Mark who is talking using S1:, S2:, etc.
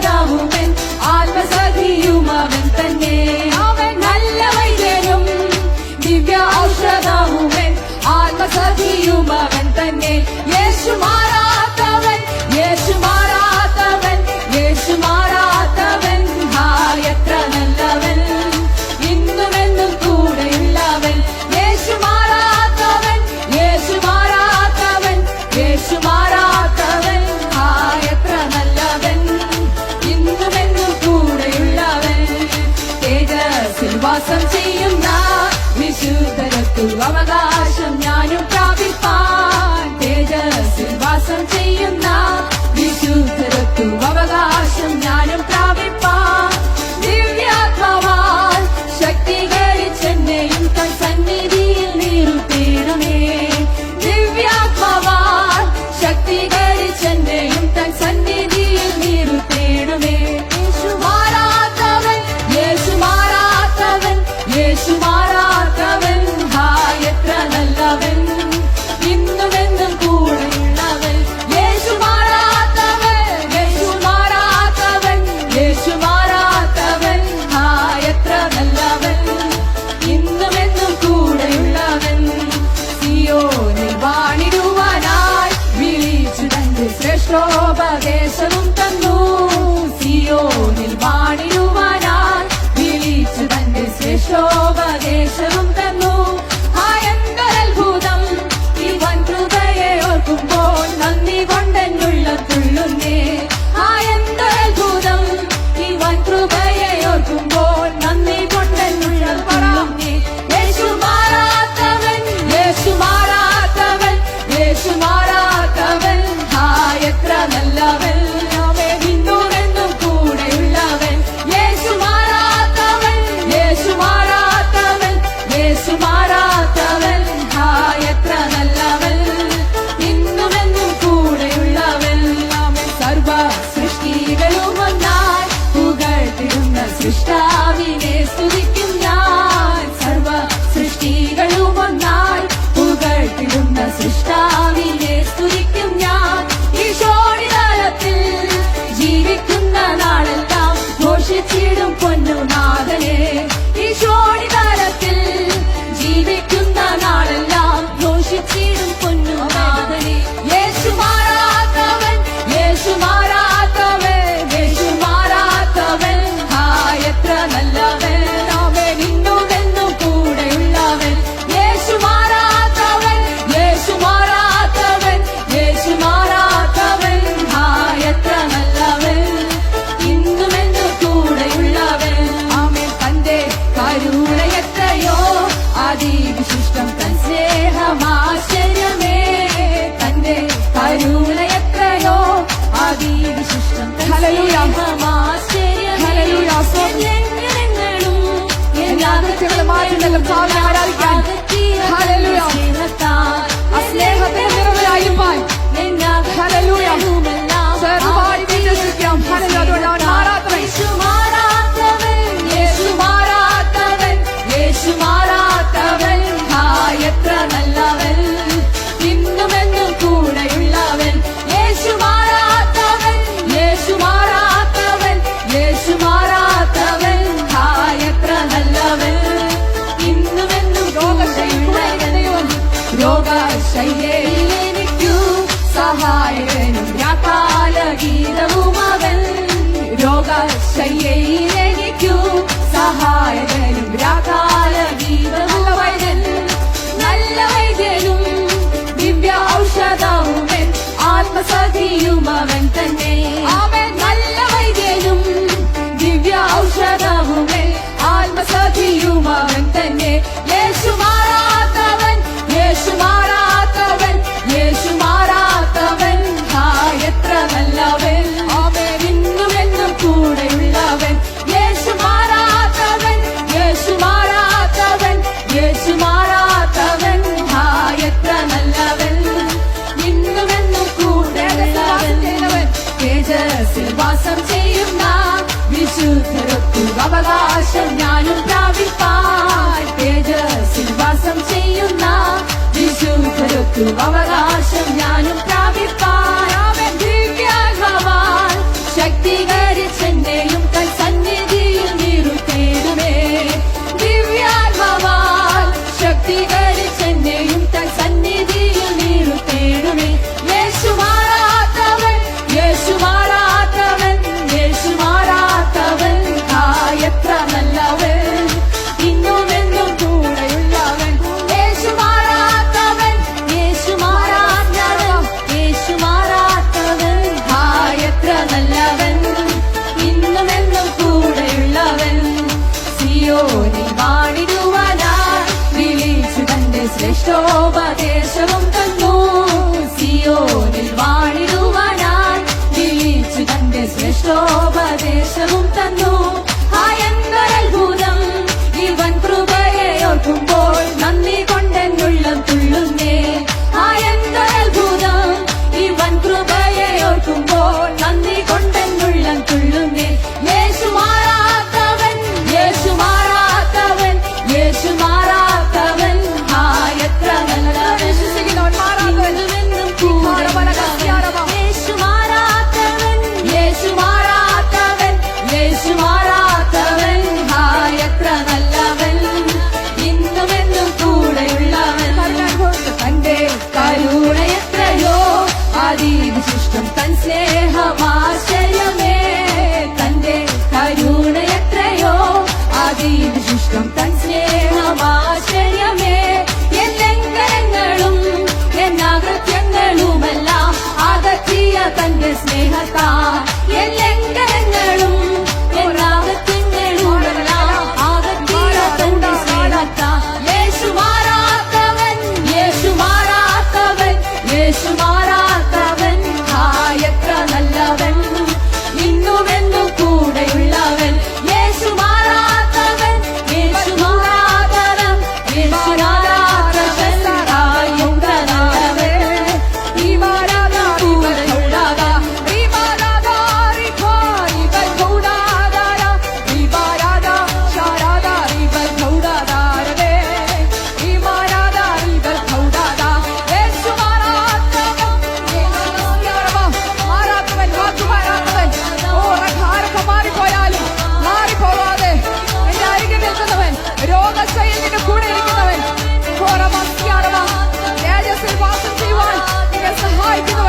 S1: ഔഷധവുമൻ ആത്മസഖിയും അവൻ തന്നെ. അവൻ നല്ല വൈദ്യനും ദിവ്യ ഔഷധവുമൻ ആത്മസഖിയും അവൻ തന്നെ. യേശു മാറാത്തവൻ, യേശു മാറാത്തവൻ, യേശു മാറാത്തവൻ, എത്ര നല്ലവൻ, ഇന്നുമെന്നും കൂടെയുള്ളവൻ. യേശു മാറാത്തവൻ, യേശു മാറാത്തവൻ, യേശു മാറാത്തവൻ, എത്ര നല്ലവൻ, ഇന്നുമെന്നും കൂടെയുള്ളവൻ. തേജസ്സിൽ വാസം ചെയ്യുന്ന വിശുദ്ധരത്തു അവകാശം ഞാനും പ്രാപിപ്പാൻ. തേജസ്സിൽ വാസം ചെയ്യുന്ന വിശുദ്ധരത്തു അവകാശം ഞാനും പ്രാപിപ്പാൻ. ദിവ്യാത്മാവാൽ ശക്തീകരിച്ചെന്നെയും തൻ സന്നിധിയിൽ നിർത്തേണമേ. ദിവ്യാത്മാവാൽ ശക്തീകരിച്ചെന്നെയും തൻ സന്നിധിയിൽ നിർത്തേണമേ. യേശു മാറാത്തവൻ, യേശു മാറാത്തവൻ, യേശു മാറാത്തവൻ, എത്ര നല്ലവൻ, ഇന്നുമെന്നും കൂടെയുള്ളവൻ. യേശു മാറാത്തവൻ, യേശു മാറാത്തവൻ, യേശു മാറാത്തവൻ, എത്ര നല്ലവൻ, ഇന്നുമെന്നും കൂടെയുള്ളവൻ. സിയോനിൽ വാണിടുവാനായി വിളിച്ചു തന്റെ ശ്രേഷ്ഠോപദേശവും തന്നു. സിയോനിൽ വാണിടുവാനായി വിളിച്ചു തന്റെ ശ്രേഷ്ഠോപദേശവും തന്നു. എന്തൊരത്ഭുതം ഇവൻ കൃപയെ ഓർക്കുമ്പോൾ നന്ദി കൊണ്ടെന്നുള്ള തുള്ളുന്നേ. എന്തൊരത്ഭുതം ഇവൻ കൃപയെ ഓർക്കുമ്പോൾ നന്ദി കൊണ്ടെന്നുള്ള തുള്ളുന്നേ. യേശു മാറാത്തവൻ, യേശു മാറാത്തവൻ, യേശു മാറാത്തവൻ, എത്ര നല്ലവൻ, ഇന്നുമെന്നും കൂടെയുള്ളവൻ. യേശു മാറാത്തവൻ, യേശു മാറാത്തവൻ, യേശു മാറാത്തവൻ, എത്ര നല്ലവൻ, ഇന്നുമെന്നും കൂടെയുള്ളവൻ. സർവ സൃഷ്ടികളും ഒന്നായി പുകഴ്ത്തിടുന്ന സൃഷ്ടാവിനെ സ്തുതിക്കും ഞാൻ. സർവ സൃഷ്ടികളും ഒന്നായി പുകഴ്ത്തിടുന്ന സൃഷ്ടാവിനെ സ്തുതിക്കും ഞാൻ. ഈശോടിതലത്തിൽ ജീവിക്കുന്ന നാളെല്ലാം ഘോഷിച്ചിടും പൊന്നുനാഥനെ. ഈശോടിതലത്തിൽ ജീവിക്കുന്ന നാളെല്ലാം ഘോഷിച്ചിടും പൊന്നുനാഥനെ. യേശു മാറാത്തവൻ, യേശു മാറാത്തവൻ, യേശു മാറാത്തവൻ, എത്ര നല്ലവൻ, അവൻ ഇന്നുമെന്നും കൂടെയുള്ളവൻ. യേശു മാറാത്തവൻ, യേശു മാറാത്തവൻ, യേശു മാറാത്തവൻ, എത്ര നല്ലവൻ, ഇന്നുമെന്നും കൂടെയുള്ളവൻ. അവൻ തന്റെ കരുണയെത്രയോ അതിവിശിഷ്ടം, തൻ സ്നേഹമാശ്ചര്യമേ. തന്റെ കരുണയെത്രയോ അതിവിശിഷ്ടം, തൻ സ്നേഹമാശ്ചര്യമേ. യേശു മാറാത്തവൻ, എത്ര നല്ലവൻ, ഇന്നുമെന്നും കൂടെയുള്ളവൻ. യേശു മാറാത്തവൻ, യേശു മാറാത്തവൻ, യേശു മാറാത്തവൻ, എത്ര നല്ലവൻ, ഇന്നുമെന്നും കൂടെയുള്ളവൻ. രോഗശയ്യയിൽ എനിക്കു സഹായകനും യാക്കാല ഗീതവും അവൻ. രോഗശയ്യയിൽ എനിക്കു സഹായകനും യാക്കാല ഗീതവും അവൻ. നല്ല വൈദ്യനും ദിവ്യ ഔഷധവുമൻ ആത്മസഖിയും അവൻ തന്നെ. അവൻ നല്ല വൈദ്യനും ദിവ്യ ഔഷധവുമൻ ആത്മസഖിയും അവൻ തന്നെ. യേശു മാറാത്തവൻ, യേശു മാറാത്തവൻ, യേശു മാറാത്തവൻ, എത്ര നല്ലവൻ, അവൻ ഇന്നുമെന്നും കൂടെയുള്ളവൻ. യേശു മാറാത്തവൻ, യേശു മാറാത്തവൻ, യേശു മാറാത്തവൻ, എത്ര നല്ലവൻ, ഇന്നുമെന്നും കൂടെയുള്ളവൻ. തേജസ്സിൽ വാസം ചെയ്യുന്ന വിശുദ്ധരത്തു അവകാശം ഞാനും പ്രാപിപ്പാൻ. തേജസ്സിൽ വാസം ചെയ്യുന്ന വിശുദ്ധരത്തു അവകാശം ഞാനും പ്രാപിപ്പാൻ. അവൻ ദിവ്യാത്മാവാൽ ശക്തി ശക്തീകരിച്ചെന്നെയും തൻ സന്നിധിയിൽ നിർത്തേണമേ. ദിവ്യാത്മാവാൽ ശക്തീകരിച്ചെന്നെയും തൻ സന്നിധിയിൽ നിർത്തേണമേ. യേശു മാറാത്തവൻ, യേശു മാറാത്തവൻ, യേശു മാറാത്തവൻ, എത്ര നല്ലവൻ, ഇന്നുമെന്നും കൂടെയുള്ളവൻ. യേശു മാറാത്തവൻ, യേശു മാറാത്തവൻ, യേശു മാറാത്തവൻ, എത്ര നല്ലവൻ, ഇന്നുമെന്നും കൂടെയുള്ളവൻ. സിയോനിൽ വാണിടുവാനായി വിളിച്ചു തന്റെ ശ്രേഷ്ഠോപദേശവും തന്നു. സിയോനിൽ വാണിടുവാനായി വിളിച്ചു തന്റെ ശ്രേഷ്ഠോപദേശവും തന്നു. എന്തൊരത്ഭുതം ഇവൻ കൃപയെ ഓർക്കുമ്പോൾ നന്ദി കൊണ്ടെന്നുള്ളം തുള്ളുന്നേ. എന്തൊരത്ഭുതം ഇവൻ കൃപയെ ഓർക്കുമ്പോൾ നന്ദി കൊണ്ടെന്നുള്ളം തുള്ളുന്നേ. യേശു മാറാത്തവൻ, യേശു മാറാത്തവൻ, യേശു മാറാത്തവൻ, എത്ര നല്ലവൻ, ഇന്നുമെന്നും കൂടെയുള്ളവൻ. യേശു മാറാത്തവൻ, യേശു മാറാത്തവൻ, യേശു മാറാത്തവൻ, എത്ര നല്ലവൻ, ഇന്നുമെന്നും കൂടെയുള്ളവൻ. തന്റെ കരുണയെത്രയോ അതിവിശിഷ്ടം, തൻ സ്നേഹമാശ്ചര്യമേ. തന്റെ കരുണയെത്രയോ അതിവിശിഷ്ടം, തൻ സ്നേഹമാശ്ചര്യമേ. എൻ ലംഘനങ്ങളും എന്നാകൃത്യങ്ങളുമെല്ലാം അകറ്റിയ തന്റെ സ്നേഹത്താൽ. എൻ ലംഘനങ്ങളും എന്നാകൃത്യങ്ങളുമെല്ലാം അകറ്റിയ തന്റെ സ്നേഹത്താൽ. യേശു മാറാത്തവൻ, യേശു മാറാത്തവൻ, യേശു മാറാത്തവൻ, എത്ര നല്ലവൻ, ഇന്നുമെന്നും കൂടെയുള്ളവൻ. യേശു മാറാത്തവൻ, യേശു മാറാത്തവൻ, യേശു മാറാത്തവൻ, എത്ര നല്ലവൻ, ഇവനും കൂടെയുള്ളവൻ.
S2: രോഗശൈലിന്റെ കൂടെ ഇരിക്കുന്നവൻ, തേജസ്സിൽ വാസം ചെയ്യുവാൻ സഹായിക്കുന്ന